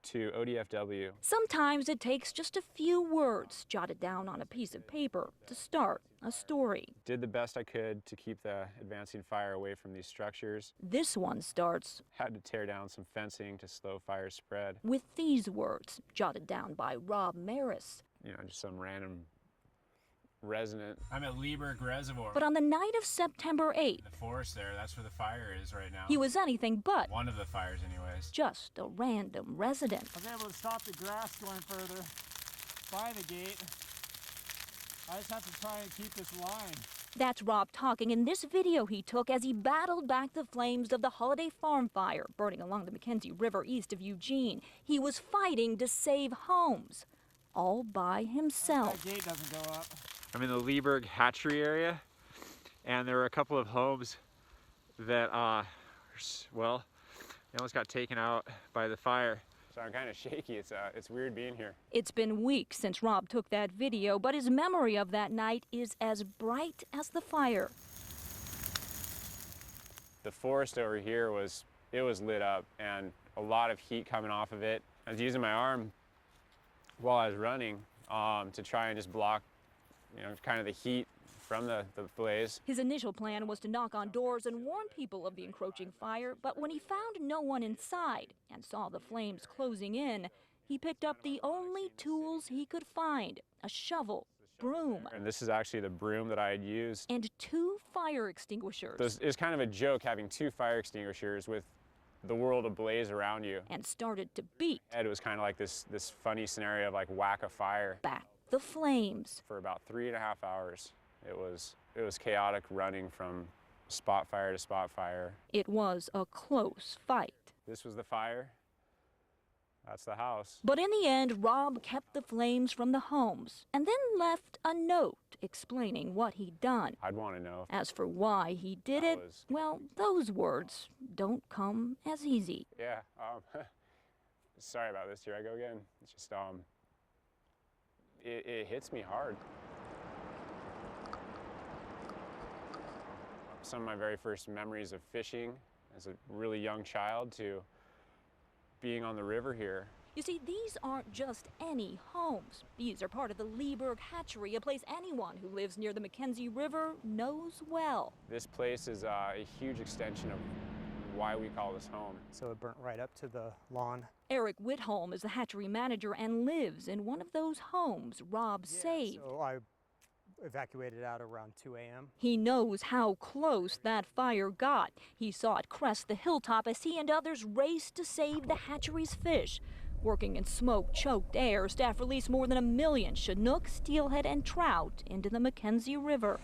to ODFW. Sometimes it takes just a few words jotted down on a piece of paper to start a story. Did the best I could to keep the advancing fire away from these structures. This one starts, Had to tear down some fencing to slow fire spread. with these words jotted down by Rob Maris. You know, just some random resident. I'm at Lieberg Reservoir. But on the night of September 8th, The forest there, that's where the fire is right now. he was anything but One of the fires anyways. just a random resident. I was able to stop the grass going further by the gate. I just have to try and keep this line. That's Rob talking in this video he took as he battled back the flames of the Holiday Farm fire burning along the Mackenzie River east of Eugene. He was fighting to save homes, all by himself. That gate doesn't go up. I'm in the Lieberg hatchery area, and there were a couple of homes that, well, they almost got taken out by the fire. So I'm kind of shaky. It's weird being here. It's been weeks since Rob took that video, but his memory of that night is as bright as the fire. The forest over here was lit up, and a lot of heat coming off of it. I was using my arm while I was running to try and just block, you know, kind of the heat from the blaze. His initial plan was to knock on doors and warn people of the encroaching fire, but when he found no one inside and saw the flames closing in, he picked up the only tools he could find: a shovel, broom, And this is actually the broom that I had used. and 2 fire extinguishers. It was kind of a joke having 2 fire extinguishers with the world ablaze around you. And started to beat And it was kind of like this funny scenario of like whack a fire. back the flames. For about 3.5 hours, it was chaotic running from spot fire to spot fire. It was a close fight. This was the fire. That's the house. But in the end, Rob kept the flames from the homes and then left a note explaining what he'd done. I'd want to know. As for why he did it, well, those words don't come as easy. Yeah. Sorry about this. Here I go again. It's just it hits me hard. Some of my very first memories of fishing as a really young child to being on the river here. You see, these aren't just any homes. These are part of the Lieberg hatchery, a place anyone who lives near the Mackenzie River knows well. This place is a huge extension of why we call this home. So it burnt right up to the lawn. Eric Whitholm is the hatchery manager and lives in one of those homes Rob saved. So I evacuated out around 2 a.m. He knows how close that fire got. He saw it crest the hilltop as he and others raced to save the hatchery's fish. Working in smoke-choked air, staff released more than 1 million Chinook, steelhead, and trout into the Mackenzie River.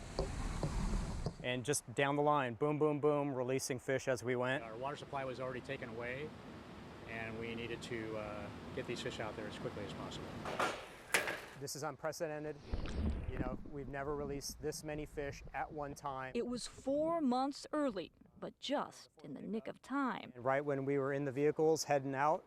And just down the line, boom, boom, boom, releasing fish as we went. Our water supply was already taken away, and we needed to get these fish out there as quickly as possible. This is unprecedented. You know, we've never released this many fish at one time. It was 4 months early, but just in the nick of time. And right when we were in the vehicles heading out,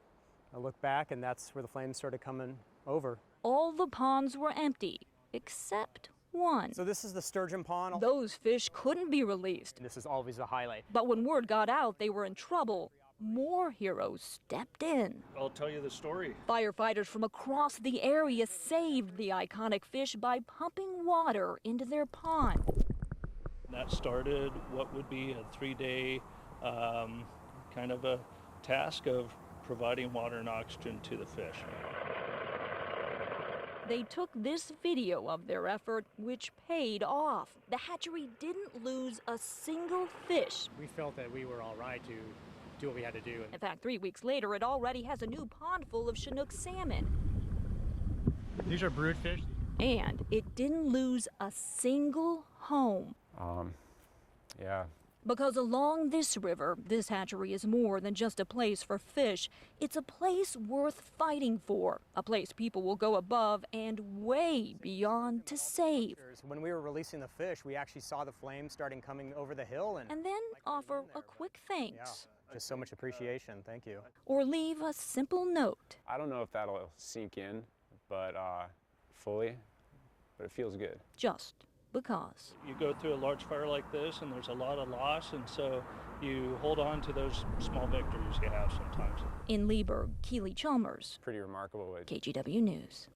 I looked back and that's where the flames started coming over. All the ponds were empty, except one. So this is the sturgeon pond. Those fish couldn't be released. This is always the highlight. But when word got out they were in trouble, more heroes stepped in. I'll tell you the story. Firefighters from across the area saved the iconic fish by pumping water into their pond. That started what would be a 3-day kind of a task of providing water and oxygen to the fish. They took this video of their effort, which paid off. The hatchery didn't lose a single fish. We felt that we were all right to do what we had to do. In fact, 3 weeks later, it already has a new pond full of Chinook salmon. These are brood fish. And it didn't lose a single home. Yeah. Because along this river, this hatchery is more than just a place for fish. It's a place worth fighting for, a place people will go above and way beyond to save. When we were releasing the fish, we actually saw the flames starting coming over the hill. And then offer a quick thanks. Just so much appreciation. Thank you. Or leave a simple note. I don't know if that'll sink in, but fully, but it feels good. Just because. You go through a large fire like this and there's a lot of loss, and so you hold on to those small victories you have sometimes. In Lieberg, Keely Chalmers, Pretty remarkable. KGW News.